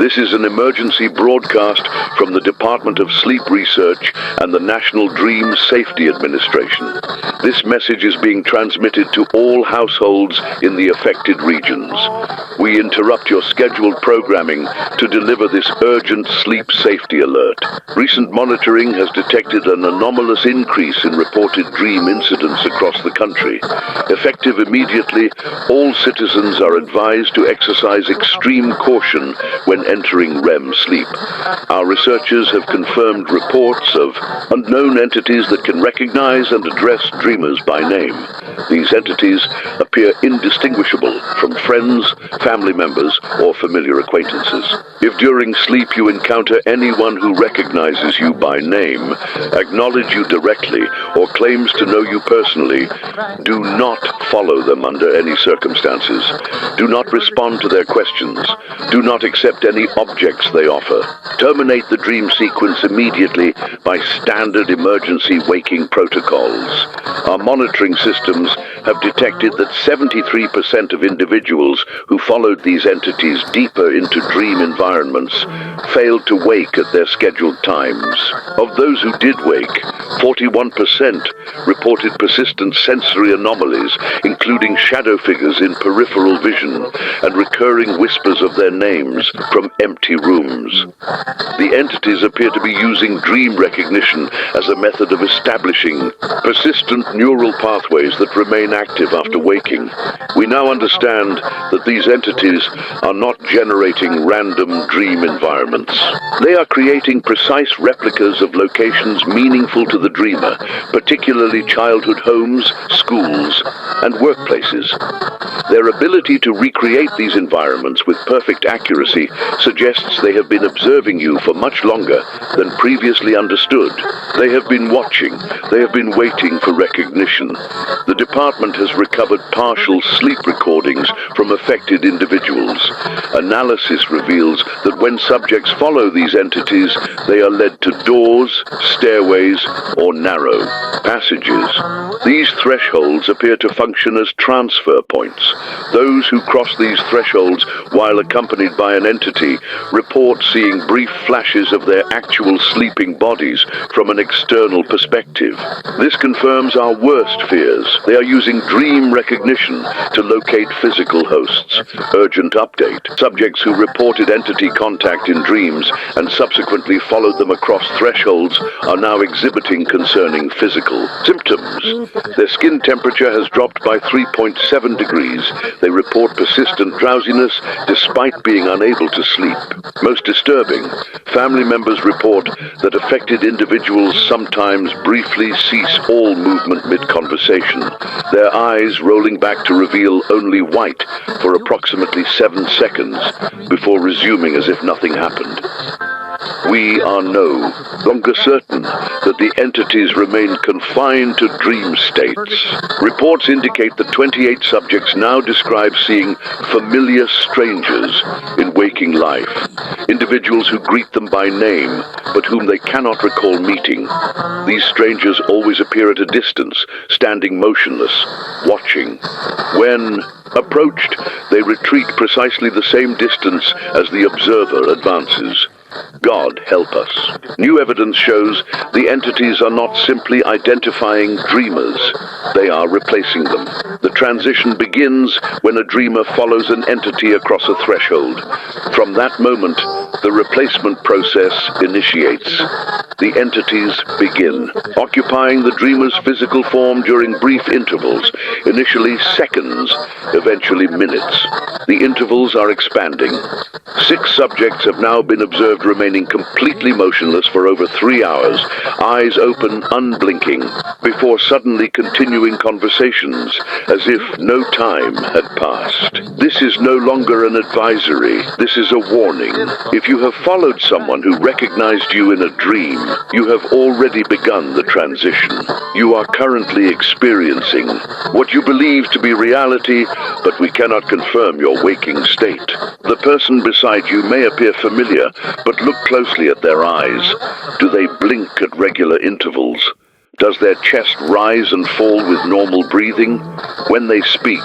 This is an emergency broadcast from the Department of Sleep Research and the National Dream Safety Administration. This message is being transmitted to all households in the affected regions. We interrupt your scheduled programming to deliver this urgent sleep safety alert. Recent monitoring has detected an anomalous increase in reported dream incidents across the country. Effective immediately, all citizens are advised to exercise extreme caution when entering REM sleep. Our researchers have confirmed reports of unknown entities that can recognize and address dreamers by name. These entities appear indistinguishable from friends, family members, or familiar acquaintances. If during sleep you encounter anyone who recognizes you by name, acknowledge you directly, or claims to know you personally, do not follow them under any circumstances. Do not respond to their questions. Do not accept any objects they offer. Terminate the dream sequence immediately by standard emergency waking protocols. Our monitoring systems have detected that 73% of individuals who followed these entities deeper into dream environments failed to wake at their scheduled times. Of those who did wake, 41% reported persistent sensory anomalies, including shadow figures in peripheral vision and recurring whispers of their names from empty rooms. The entities appear to be using dream recognition as a method of establishing persistent neural pathways that remain active after waking. We now understand that these entities are not generating random dream environments. They are creating precise replicas of locations meaningful to the dreamer, particularly childhood homes, schools, and workplaces. Their ability to recreate these environments with perfect accuracy suggests they have been observing you for much longer than previously understood. They have been watching. They have been waiting for recognition. The department has recovered partial sleep recordings from affected individuals. Analysis reveals that when subjects follow these entities, they are led to doors, stairways, or narrow passages. These thresholds appear to function as transfer points. Those who cross these thresholds while accompanied by an entity report seeing brief flashes of their actual sleeping bodies from an external perspective. This confirms our worst fears. They are using dream recognition to locate physical hosts. Urgent update. Subjects who reported entity contact in dreams and subsequently followed them across thresholds are now exhibiting concerning physical symptoms. Their skin temperature has dropped by 3.7 degrees. They report persistent drowsiness despite being unable to sleep. Most disturbing, family members report that affected individuals sometimes briefly cease all movement mid-conversation, their eyes rolling back to reveal only white for approximately 7 seconds before resuming as if nothing happened. We are no longer certain that the entities remain confined to dream states. Reports indicate that 28 subjects now describe seeing familiar strangers in waking life, individuals who greet them by name, but whom they cannot recall meeting. These strangers always appear at a distance, standing motionless, watching. When approached, they retreat precisely the same distance as the observer advances. God help us. New evidence shows the entities are not simply identifying dreamers, they are replacing them. The transition begins when a dreamer follows an entity across a threshold. From that moment, the replacement process initiates. The entities begin, occupying the dreamer's physical form during brief intervals, initially seconds, eventually minutes. The intervals are expanding. 6 subjects have now been observed remaining completely motionless for over 3 hours, eyes open, unblinking, before suddenly continuing conversations as if no time had passed. This is no longer an advisory. This is a warning. If you have followed someone who recognized you in a dream, you have already begun the transition. You are currently experiencing what you believe to be reality, but we cannot confirm your waking state. The person beside you may appear familiar, but look closely at their eyes. Do they blink at regular intervals? Does their chest rise and fall with normal breathing? When they speak,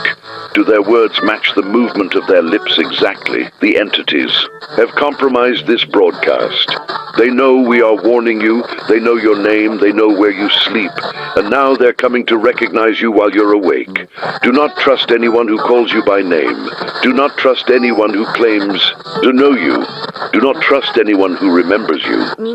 do their words match the movement of their lips exactly? The entities have compromised this broadcast. They know we are warning you, they know your name, they know where you sleep, and now they're coming to recognize you while you're awake. Do not trust anyone who calls you by name. Do not trust anyone who claims to know you. Do not trust anyone who remembers you.